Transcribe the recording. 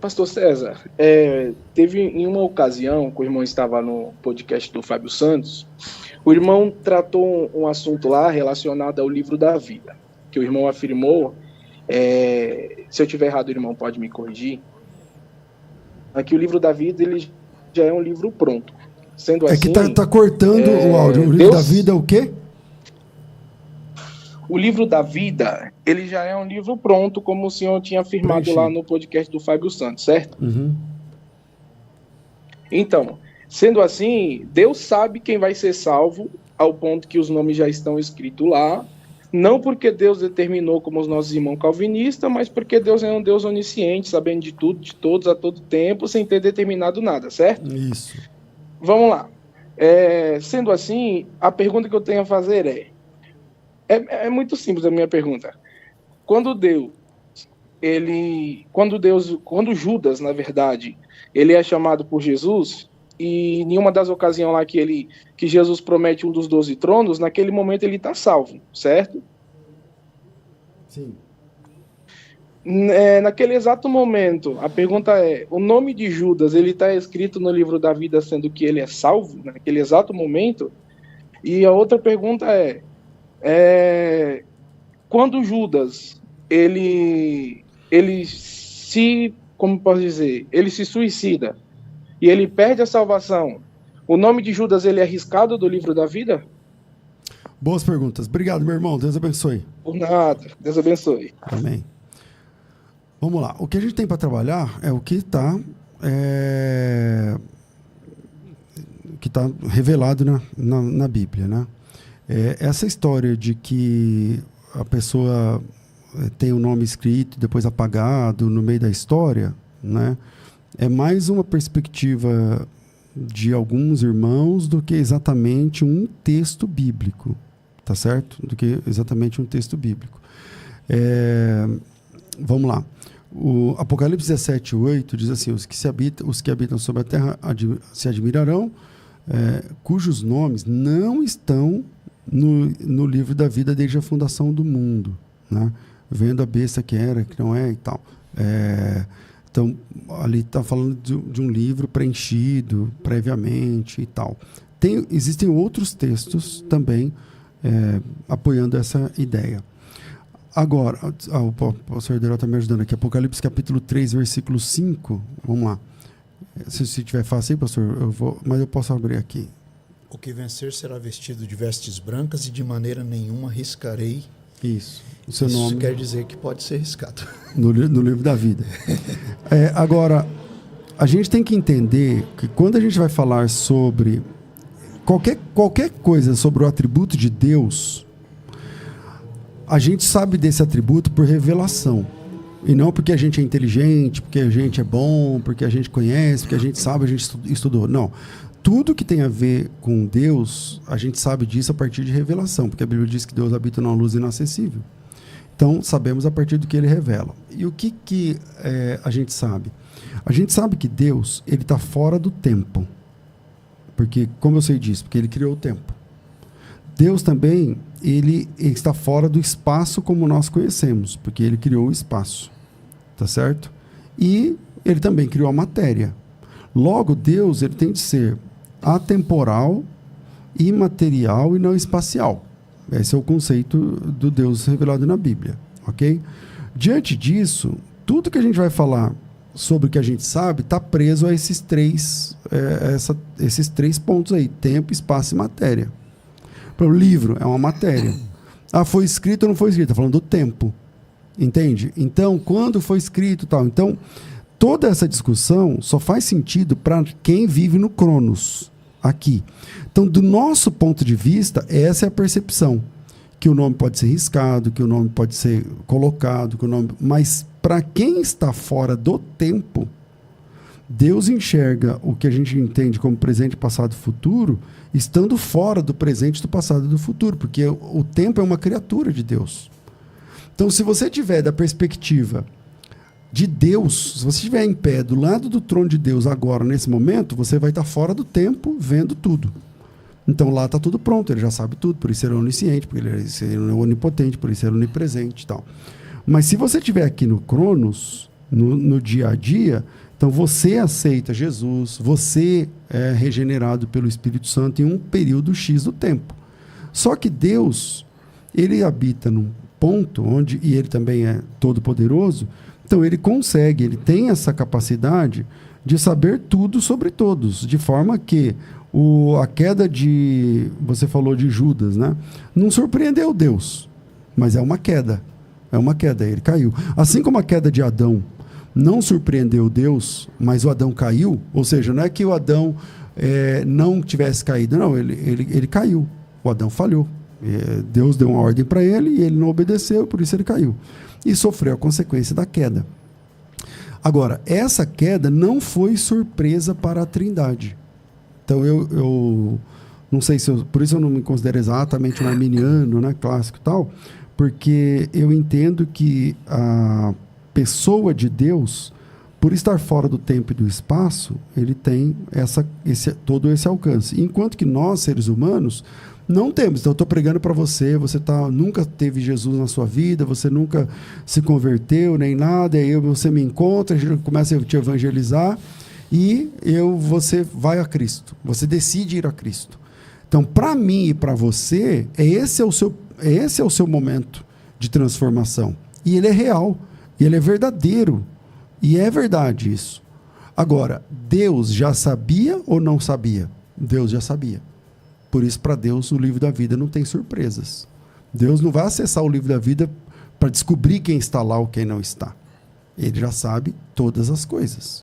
Pastor César, teve em uma ocasião que o irmão estava no podcast do Fábio Santos, o irmão tratou um assunto lá relacionado ao livro da vida, que o irmão afirmou, se eu estiver errado, o irmão pode me corrigir, que o livro da vida ele já é um livro pronto. Sendo assim, que tá cortando o áudio. O livro da vida é o quê? O livro da vida, ele já é um livro pronto, como o senhor tinha afirmado lá no podcast do Fábio Santos, certo? Uhum. Então, sendo assim, Deus sabe quem vai ser salvo, ao ponto que os nomes já estão escritos lá, não porque Deus determinou como os nossos irmãos calvinistas, mas porque Deus é um Deus onisciente, sabendo de tudo, de todos, a todo tempo, sem ter determinado nada, certo? Isso. Vamos lá. Sendo assim, a pergunta que eu tenho a fazer é muito simples a minha pergunta. Quando Judas, na verdade, ele é chamado por Jesus, e em uma das ocasiões lá que Jesus promete um dos 12 tronos, naquele momento ele está salvo, certo? Sim. Naquele exato momento, a pergunta o nome de Judas, ele está escrito no livro da vida, sendo que ele é salvo naquele exato momento? E a outra pergunta quando Judas, ele se, como posso dizer, ele se suicida e ele perde a salvação, o nome de Judas, ele é riscado do livro da vida? Boas perguntas. Obrigado, meu irmão. Deus abençoe. Por nada. Deus abençoe. Amém. Vamos lá. O que a gente tem para trabalhar é o que está revelado na Bíblia, né? Essa história de que a pessoa tem o nome escrito e depois apagado no meio da história, né? É mais uma perspectiva de alguns irmãos do que exatamente um texto bíblico, tá certo? Do que exatamente um texto bíblico. Vamos lá. O Apocalipse 17:8 diz assim: os que habitam sobre a terra se admirarão, cujos nomes não estão no livro da vida desde a fundação do mundo, né? Vendo a besta que era, que não é e tal. Então, ali está falando de um livro preenchido previamente e tal. Existem outros textos também apoiando essa ideia. Agora, o pastor Deró está me ajudando aqui. Apocalipse capítulo 3, versículo 5. Vamos lá. Se tiver fácil aí, pastor, mas eu posso abrir aqui. O que vencer será vestido de vestes brancas e de maneira nenhuma riscarei. Isso. O seu Isso nome quer dizer que pode ser riscado. no livro da vida. Agora, a gente tem que entender que quando a gente vai falar sobre qualquer coisa sobre o atributo de Deus, a gente sabe desse atributo por revelação. E não porque a gente é inteligente, porque a gente é bom, porque a gente conhece, porque a gente sabe, a gente estudou. Não. Tudo que tem a ver com Deus, a gente sabe disso a partir de revelação, porque a Bíblia diz que Deus habita numa luz inacessível. Então, sabemos a partir do que ele revela. E o que a gente sabe? A gente sabe que Deus está fora do tempo. Porque, como eu sei disso? Porque ele criou o tempo. Deus também ele está fora do espaço como nós conhecemos, porque ele criou o espaço. Tá certo? E ele também criou a matéria. Logo, Deus ele tem de ser atemporal, imaterial e não espacial. Esse é o conceito do Deus revelado na Bíblia, ok? Diante disso, tudo que a gente vai falar sobre o que a gente sabe está preso a esses três pontos aí: tempo, espaço e matéria. O livro é uma matéria. Foi escrito ou não foi escrito? Está falando do tempo, entende? Então, quando foi escrito tal. Então, toda essa discussão só faz sentido para quem vive no Cronos, aqui. Então, do nosso ponto de vista, essa é a percepção. Que o nome pode ser riscado, que o nome pode ser colocado, mas para quem está fora do tempo, Deus enxerga o que a gente entende como presente, passado e futuro, estando fora do presente, do passado e do futuro, porque o tempo é uma criatura de Deus. Então, se você tiver da perspectiva de Deus, se você estiver em pé do lado do trono de Deus agora, nesse momento, você vai estar fora do tempo, vendo tudo. Então lá está tudo pronto, ele já sabe tudo, por isso ele é onisciente, por isso ele é onipotente, por isso ele é onipresente e tal. Mas se você estiver aqui no Cronos, no dia a dia, então você aceita Jesus, você é regenerado pelo Espírito Santo em um período X do tempo. Só que Deus, ele habita num ponto onde, e ele também é todo-poderoso, então ele consegue, ele tem essa capacidade de saber tudo sobre todos, de forma que a queda você falou de Judas, né? Não surpreendeu Deus, mas é uma queda, ele caiu. Assim como a queda de Adão não surpreendeu Deus, mas o Adão caiu, ou seja, não é que o Adão não tivesse caído, não, ele caiu, o Adão falhou. Deus deu uma ordem para ele e ele não obedeceu, por isso ele caiu. E sofreu a consequência da queda. Agora, essa queda não foi surpresa para a Trindade. Então, eu não sei por isso eu não me considero exatamente um arminiano, né, clássico e tal, porque eu entendo que a pessoa de Deus, por estar fora do tempo e do espaço, ele tem todo esse alcance. Enquanto que nós, seres humanos, não temos. Então, eu estou pregando para você, nunca teve Jesus na sua vida, você nunca se converteu, nem nada, e aí você me encontra, a gente começa a te evangelizar, e você vai a Cristo, você decide ir a Cristo. Então, para mim e para você, esse é o seu momento de transformação. E ele é real, e ele é verdadeiro, e é verdade isso. Agora, Deus já sabia ou não sabia? Deus já sabia. Por isso, para Deus, o livro da vida não tem surpresas. Deus não vai acessar o livro da vida para descobrir quem está lá ou quem não está. Ele já sabe todas as coisas.